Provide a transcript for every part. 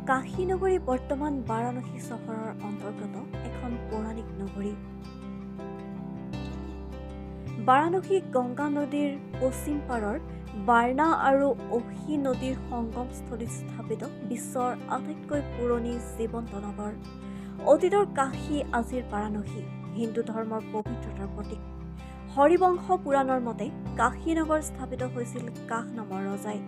কাশী নগৰী বৰ্তমান বাৰাণসী চহৰৰ অন্তৰ্গত এখন পৌৰাণিক নগৰী। বাৰাণসী গংগা নদীৰ পশ্চিম পাৰৰ বাৰ্ণা আৰু অহী নদীৰ সংগমস্থলীত স্থাপিত বিশ্বৰ আটাইতকৈ পুৰণি জীৱন্ত নগৰ। অতীতৰ কাশী আজিৰ বাৰাণসী হিন্দু ধৰ্মৰ পবিত্ৰতাৰ প্ৰতীক। হৰিবংশ পুৰাণৰ মতে কাশী নগৰ স্থাপিত হৈছিল কাশ নামৰ ৰজাই।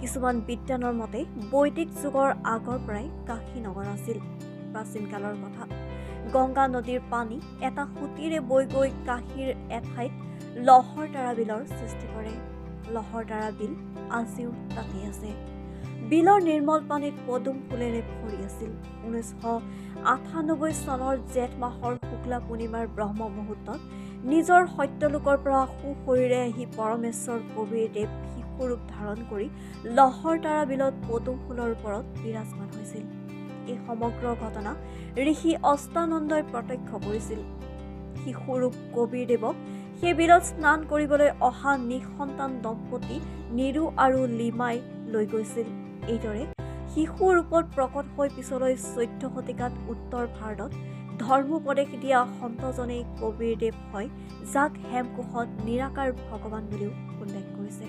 কিছুমান বিদ্বানৰ মতে বৈদিক যুগৰ আগৰ পৰাই কাশী নগৰ আছিল। প্ৰাচীন কালৰ কথা, গংগা নদীৰ পানী এটা সুঁতিৰে বৈ গৈ কাশীৰ এঠাইত লহৰতাৰা বিলৰ সৃষ্টি কৰে। লহৰতাৰা বিল আজিও তাতে আছে। বিলৰ নিৰ্মল পানীত পদুম ফুলেৰে ভৰি আছিল। 1998 চনৰ জেঠ মাহৰ শুক্লা পূৰ্ণিমাৰ ব্ৰহ্ম মুহূৰ্তত নিজৰ সত্যলোকৰ পৰা সুশৰীৰে আহি পৰমেশ্বৰ কবিৰ দেৱ শিশুৰূপ ধাৰণ কৰি লহৰতাৰা বিলত পদুম ফুলৰ ওপৰত বিৰাজমান হৈছিল। এই সমগ্ৰ ঘটনা ঋষি অষ্টানন্দই প্ৰত্যক্ষ কৰিছিল। শিশুৰূপ কবিৰ দেৱক সেই বিলত স্নান কৰিবলৈ অহা নিঃসন্তান দম্পতী নিৰু আৰু লিমাই লৈ গৈছিল। এইদৰে শিশু ৰূপত প্ৰকট হৈ পিছলৈ 14 শতিকাত উত্তৰ ভাৰতত ধৰ্মোপদেশ দিয়া সন্তজনেই কবিৰ দেৱ হয়, যাক হেমকোষত নিৰাকাৰ ভগৱান বুলিও উল্লেখ কৰিছে।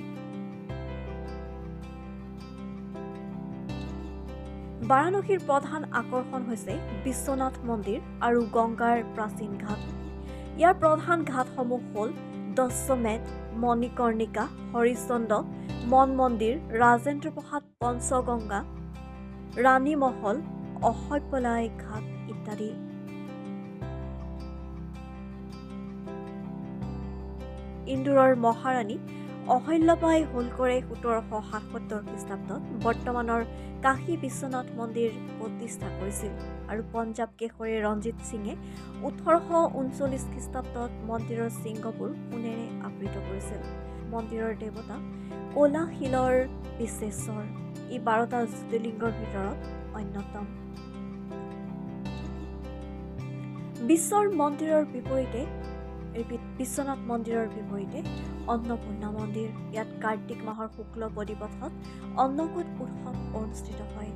বাৰাণসীৰ প্ৰধান আকৰ্ষণ হৈছে বিশ্বনাথ মন্দিৰ আৰু গংগাৰ প্ৰাচীন ঘাট। ইয়াৰ প্ৰধান ঘাটসমূহ হ'ল দশ্বমেধ, মণিকৰ্ণিকা, হৰিশ্চন্দ্ৰ, মন মন্দিৰ, ৰাজেন্দ্ৰ প্ৰসাদ, পঞ্চগংগা, ৰাণী মহল, অহব্যলাই ঘাট ইত্যাদি। ইন্দোৰৰ মহাৰাণী অহল্যাবাই হোলকৰে 1777 খ্ৰীষ্টাব্দত বৰ্তমানৰ কাশী বিশ্বনাথ মন্দিৰ প্ৰতিষ্ঠা কৰিছিল আৰু পঞ্জাৱ কেশৰী ৰঞ্জিত সিঙে 1839 খ্ৰীষ্টাব্দত মন্দিৰৰ শৃংগবোৰ সোণেৰে আবৃত কৰিছিল। মন্দিৰৰ দেৱতা ক'লা শিলৰ বিশ্বেশ্বৰ। ই 12টা জ্যোতিৰ্লিংগৰ ভিতৰত অন্যতম। বিশ্বনাথ মন্দিৰৰ বিপৰীতে অন্নপূৰ্ণা মন্দিৰ। ইয়াত কাৰ্তিক মাহৰ শুক্ল বদিপথত অন্নকূট উৎসৱ অনুষ্ঠিত হয়।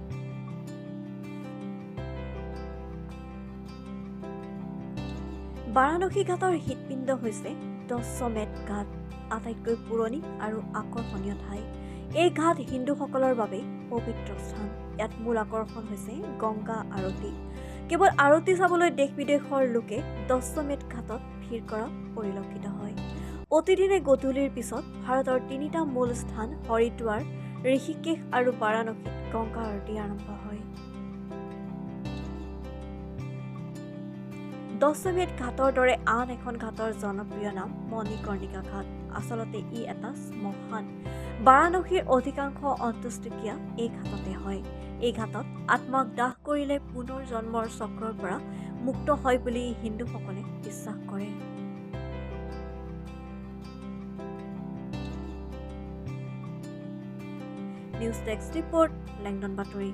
বাৰাণসী ঘাটৰ হৃদপিণ্ড হৈছে দশ্বমেধ ঘাট, আটাইতকৈ পুৰণি আৰু আকৰ্ষণীয় ঠাই। এই ঘাট হিন্দুসকলৰ বাবে পবিত্ৰ স্থান। ইয়াত মূল আকৰ্ষণ হৈছে গংগা আৰতি। কেৱল আৰতি চাবলৈ দেশ বিদেশৰ লোকে দশ্বমেধ ঘাটত ভিৰ কৰা পৰিলক্ষিত হয়। প্ৰতিদিনে গধূলিৰ পিছত ভাৰতৰ 3টা মূল স্থান হৰিদ্বাৰ, ঋষিকেশ আৰু বাৰাণসীত গংগা আৰতি আৰম্ভ হয়। দশ্বমেধ ঘাটৰ দৰে আন এখন ঘাটৰ জনপ্ৰিয় নাম মণিকৰ্ণিকা ঘাট। আচলতে ই এটা শ্মশান। বাৰাণসীৰ অধিকাংশ অন্ত্যেষ্টিক্ৰিয়া এই ঘাটতে হয়। এই ঘাটত আত্মাক দাহ কৰিলে পুনৰ জন্মৰ চক্ৰৰ পৰা মুক্ত হয় বুলি হিন্দুসকলে বিশ্বাস কৰে। নিউজ ডেস্ক ৰিপৰ্ট, লেংডন বাতৰি।